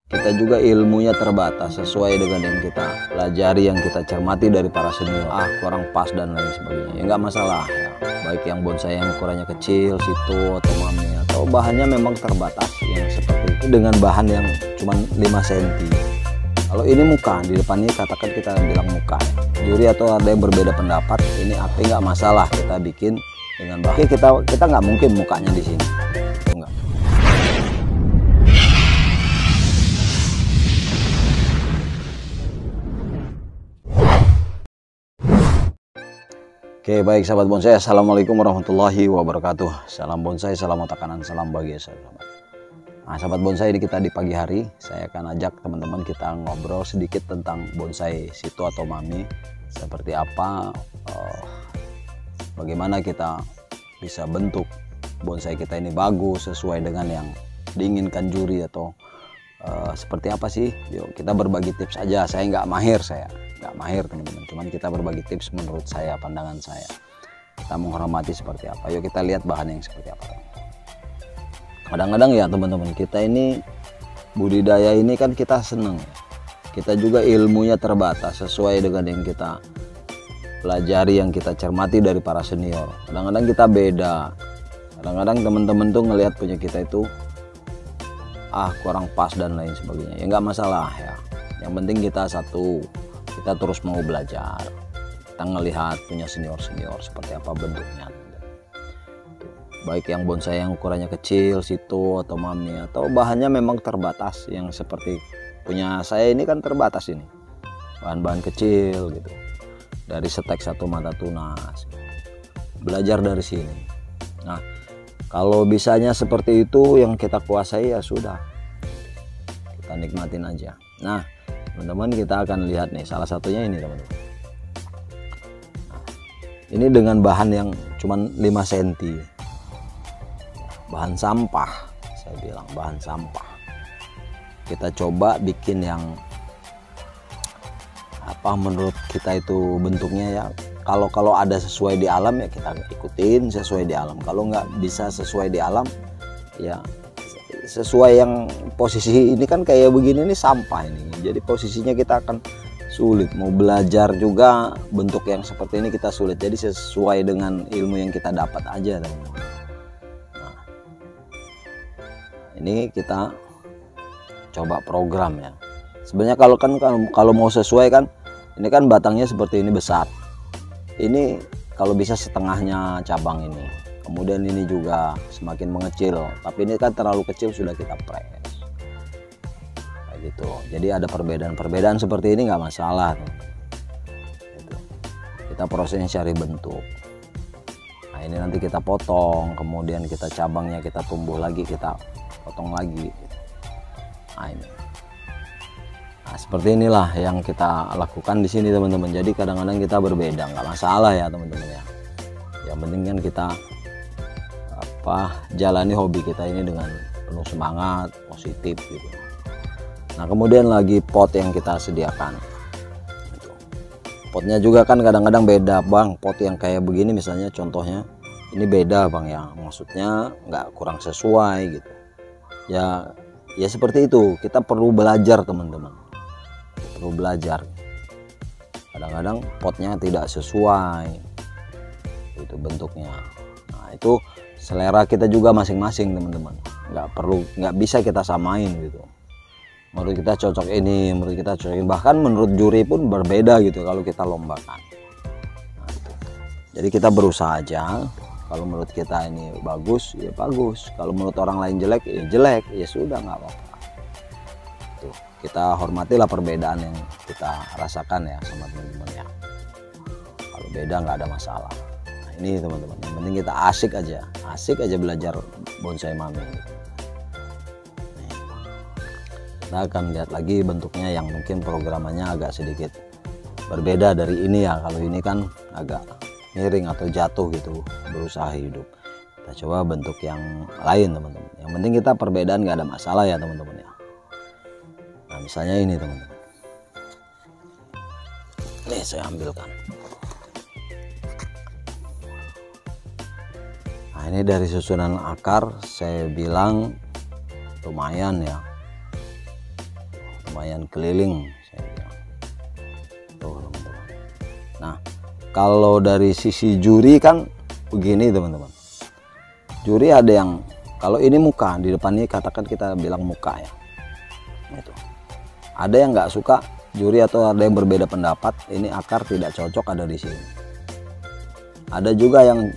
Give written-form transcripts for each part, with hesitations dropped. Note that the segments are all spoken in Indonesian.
Kita juga ilmunya terbatas sesuai dengan yang kita pelajari, yang kita cermati dari para senior. Kurang pas dan lain sebagainya. Ya nggak masalah ya. Baik yang bonsai yang ukurannya kecil, situ atau mami, atau bahannya memang terbatas yang seperti itu dengan bahan yang cuma 5 cm. Kalau ini muka, di depannya katakan kita bilang muka. Juri atau ada yang berbeda pendapat, ini api nggak masalah kita bikin dengan bahan. Oke, kita nggak mungkin mukanya di sini. Enggak. Oke, baik sahabat bonsai, assalamualaikum warahmatullahi wabarakatuh. Salam bonsai, salam otak kanan, salam bahagia sahabat. Nah, sahabat bonsai, ini kita di pagi hari, saya akan ajak teman-teman kita ngobrol sedikit tentang bonsai situ atau mami. Seperti apa, bagaimana kita bisa bentuk bonsai kita ini bagus sesuai dengan yang diinginkan juri, atau seperti apa sih. Yuk kita berbagi tips aja. Saya nggak mahir teman-teman, cuman kita berbagi tips menurut saya, pandangan saya. Kita menghormati seperti apa. Yuk kita lihat bahan yang seperti apa. Kadang-kadang ya teman-teman, kita ini budidaya ini kan kita seneng, kita juga ilmunya terbatas sesuai dengan yang kita pelajari, yang kita cermati dari para senior. Kadang-kadang kita beda, kadang-kadang teman-teman tuh ngelihat punya kita itu kurang pas dan lain sebagainya. Ya nggak masalah ya, yang penting kita satu, kita terus mau belajar, kita ngelihat punya senior-senior seperti apa bentuknya. Baik yang bonsai yang ukurannya kecil, situ atau mami, atau bahannya memang terbatas yang seperti punya saya ini kan terbatas ini. Bahan-bahan kecil gitu. Dari setek satu mata tunas. Belajar dari sini. Nah, kalau bisanya seperti itu yang kita kuasai ya sudah. Kita nikmatin aja. Nah, teman-teman, kita akan lihat nih salah satunya ini teman-teman. Nah, ini dengan bahan yang cuma 5 cm. Bahan sampah, saya bilang bahan sampah. Kita coba bikin yang apa menurut kita itu bentuknya ya. Kalau ada sesuai di alam ya kita ikutin sesuai di alam. Kalau nggak bisa sesuai di alam ya sesuai yang posisi ini kan kayak begini, ini sampah ini. Jadi posisinya kita akan sulit. Mau belajar juga bentuk yang seperti ini kita sulit. Jadi sesuai dengan ilmu yang kita dapat aja teman-teman. Nah, ini kita coba program ya. Sebenarnya kalau mau sesuai kan, ini kan batangnya seperti ini besar. Ini kalau bisa setengahnya cabang ini. Kemudian ini juga semakin mengecil, tapi ini kan terlalu kecil sudah kita press. Kayak gitu. Jadi ada perbedaan seperti ini nggak masalah. Gitu. Kita prosesnya cari bentuk. Nah, ini nanti kita potong, kemudian kita cabangnya kita tumbuh lagi, kita potong lagi. Nah, ini. Nah, seperti inilah yang kita lakukan di sini teman-teman. Jadi kadang-kadang kita berbeda, nggak masalah ya teman-teman ya. Yang penting kan kita jalani hobi kita ini dengan penuh semangat, positif gitu. Nah, kemudian lagi pot yang kita sediakan. Gitu. Potnya juga kan kadang-kadang beda, Bang. Pot yang kayak begini misalnya contohnya, ini beda Bang ya. Maksudnya nggak kurang sesuai gitu. Ya seperti itu. Kita perlu belajar teman-teman. Perlu belajar. Kadang-kadang potnya tidak sesuai itu bentuknya. Nah, itu selera kita juga masing-masing teman-teman. Nggak bisa kita samain gitu. Menurut kita cocok ini, menurut kita cocok ini. Bahkan menurut juri pun berbeda gitu kalau kita lombakan. Nah, gitu. Jadi kita berusaha aja. Kalau menurut kita ini bagus ya bagus, kalau menurut orang lain jelek ya jelek, ya sudah nggak apa-apa. Tuh, kita hormatilah perbedaan yang kita rasakan ya sama teman-teman ya. Kalau beda nggak ada masalah. Nah, ini teman-teman, yang penting kita asik aja belajar bonsai mami. Nih. Kita akan lihat lagi bentuknya yang mungkin programannya agak sedikit berbeda dari ini ya. Kalau ini kan agak miring atau jatuh gitu, berusaha hidup. Kita coba bentuk yang lain teman-teman. Yang penting kita perbedaan nggak ada masalah ya teman-teman ya. Nah, misalnya ini teman-teman. Nih saya ambilkan. Nah, ini dari susunan akar saya bilang lumayan ya. lumayan keliling saya bilang. Tuh teman-teman. Nah kalau dari sisi juri kan begini teman-teman, juri ada yang kalau ini muka di depan ini katakan kita bilang muka ya, itu ada yang nggak suka juri atau ada yang berbeda pendapat, ini akar tidak cocok ada di sini. Ada juga yang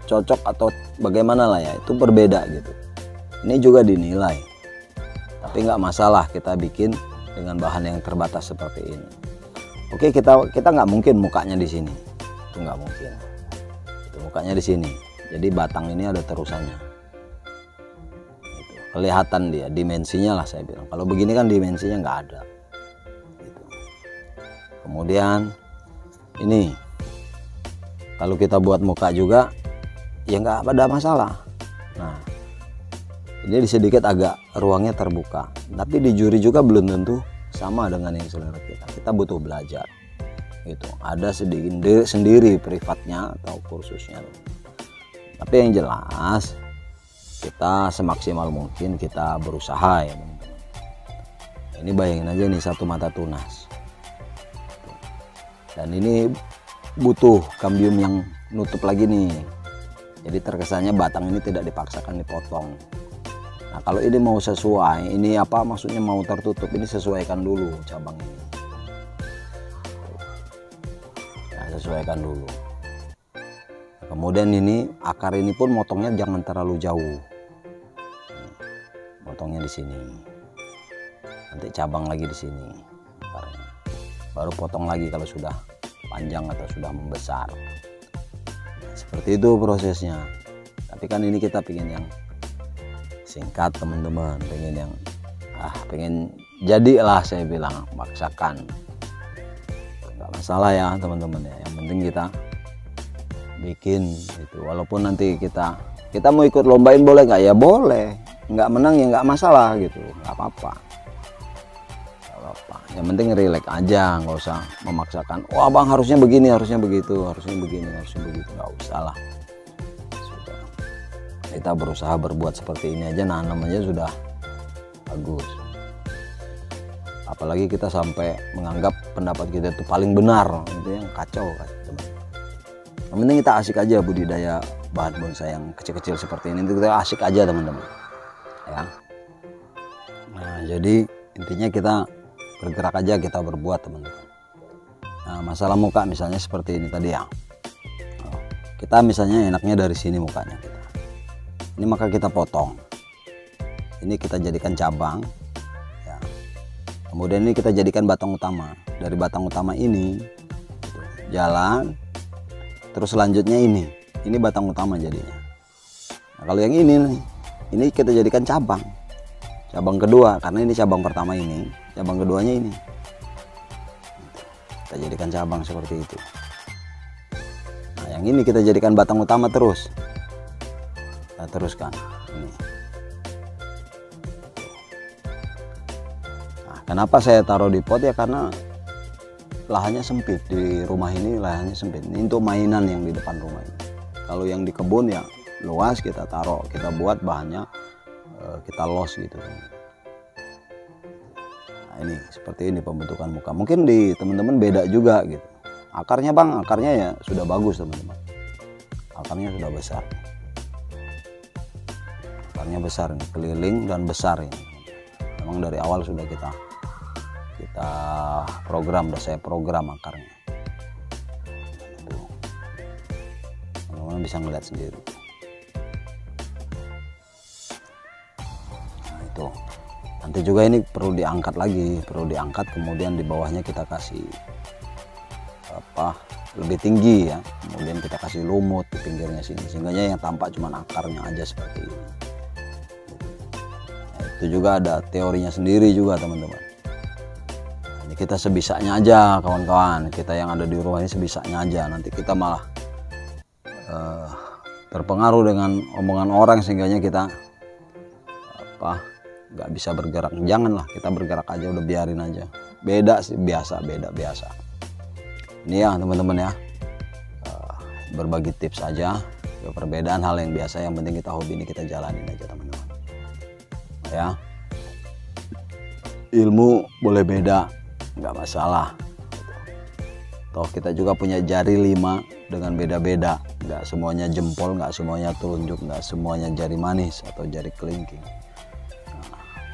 cocok atau bagaimana lah ya, itu berbeda gitu. Ini juga dinilai, tapi nggak masalah kita bikin dengan bahan yang terbatas seperti ini. Oke, kita nggak mungkin mukanya di sini, itu nggak mungkin. Itu mukanya di sini, jadi batang ini ada terusannya. Itu. Kelihatan dia dimensinya lah saya bilang. Kalau begini kan dimensinya nggak ada. Gitu. Kemudian ini, kalau kita buat muka juga, ya nggak ada masalah. Nah, ini sedikit agak ruangnya terbuka, tapi di juri juga belum tentu sama dengan yang selera kita. Kita butuh belajar gitu, ada sedikit sendiri privatnya atau kursusnya, tapi yang jelas kita semaksimal mungkin kita berusaha ya teman-teman. Ini bayangin aja nih, satu mata tunas, dan ini butuh kambium yang nutup lagi nih, jadi terkesannya batang ini tidak dipaksakan dipotong. Nah kalau ini mau sesuai, ini apa maksudnya mau tertutup, ini sesuaikan dulu cabang ini. Nah, sesuaikan dulu. Kemudian ini akar ini pun motongnya jangan terlalu jauh. Motongnya di sini. Nanti cabang lagi di sini. Akarnya. Baru potong lagi kalau sudah panjang atau sudah membesar. Nah, seperti itu prosesnya. Tapi kan ini kita pengen yang singkat teman-teman, pengen yang pengen jadilah saya bilang, maksakan nggak masalah ya teman-teman ya, yang penting kita bikin itu. Walaupun nanti kita mau ikut lombain boleh nggak ya, boleh, nggak menang ya nggak masalah gitu, nggak apa-apa, yang penting relax aja, nggak usah memaksakan, wah bang harusnya begini, harusnya begitu, harusnya begini, harusnya begitu, nggak usah lah. Kita berusaha berbuat seperti ini aja, nanam aja sudah bagus. Apalagi kita sampai menganggap pendapat kita itu paling benar, itu yang kacau kan teman. Yang penting kita asik aja budidaya bahan bonsai yang kecil-kecil seperti ini, itu kita asik aja teman-teman ya. Nah jadi intinya kita bergerak aja, kita berbuat teman-teman. Nah masalah muka misalnya seperti ini tadi ya, kita misalnya enaknya dari sini mukanya kita. Ini maka kita potong, ini kita jadikan cabang ya. Kemudian ini kita jadikan batang utama. Dari batang utama ini gitu, jalan terus selanjutnya ini batang utama jadinya. Nah, kalau yang ini kita jadikan cabang kedua, karena ini cabang pertama, ini cabang keduanya ini kita jadikan cabang seperti itu. Nah yang ini kita jadikan batang utama terus. Kita teruskan ini. Nah, kenapa saya taruh di pot ya, karena lahannya sempit di rumah ini, lahannya sempit. Ini untuk mainan yang di depan rumah ini. Kalau yang di kebun ya luas, kita taruh, kita buat bahannya, kita los gitu. Nah ini seperti ini pembentukan muka. Mungkin di teman-teman beda juga gitu. Akarnya bang, akarnya ya sudah bagus teman-teman. Akarnya sudah besar. Akarnya besar ini, keliling dan besar ini. Memang dari awal sudah kita program, saya program akarnya. Teman-teman bisa ngeliat sendiri. Nah itu. Nanti juga ini perlu diangkat lagi, kemudian di bawahnya kita kasih lebih tinggi ya. Kemudian kita kasih lumut di pinggirnya sini, sehingga yang tampak cuma akarnya aja seperti ini. Itu juga ada teorinya sendiri juga teman-teman. Ini kita sebisanya aja kawan-kawan, kita yang ada di rumah ini sebisanya aja. Nanti kita malah terpengaruh dengan omongan orang, sehingganya kita nggak bisa bergerak. Janganlah, kita bergerak aja, udah biarin aja. Beda sih, biasa. Ini ya teman-teman ya, berbagi tips aja, perbedaan hal yang biasa, yang penting kita hobi ini kita jalanin aja teman-teman ya. ilmu boleh beda, nggak masalah. Toh kita juga punya jari 5 dengan beda-beda, nggak semuanya jempol, nggak semuanya telunjuk, nggak semuanya jari manis atau jari kelingking. Nah,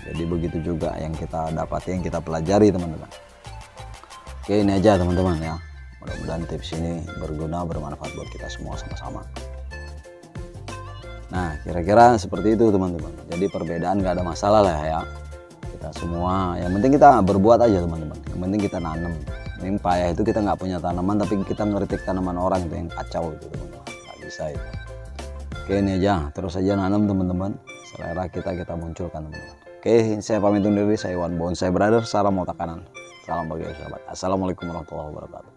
jadi begitu juga yang kita dapati, yang kita pelajari teman-teman. Oke, ini aja teman-teman ya, mudah-mudahan tips ini berguna, bermanfaat buat kita semua sama-sama. Nah, kira-kira seperti itu teman-teman. Jadi perbedaan nggak ada masalah lah ya, kita semua yang penting kita berbuat aja teman-teman, yang penting kita nanam. Yang payah itu kita nggak punya tanaman tapi kita ngeritik tanaman orang, itu yang kacau itu teman-teman, nggak bisa itu. Oke, ini aja, terus aja nanam teman-teman, selera kita munculkan teman-teman. Oke, saya pamit undur diri, saya Iwan Bonsai Brother, salam otak kanan, salam bagi sahabat. Assalamualaikum warahmatullahi wabarakatuh.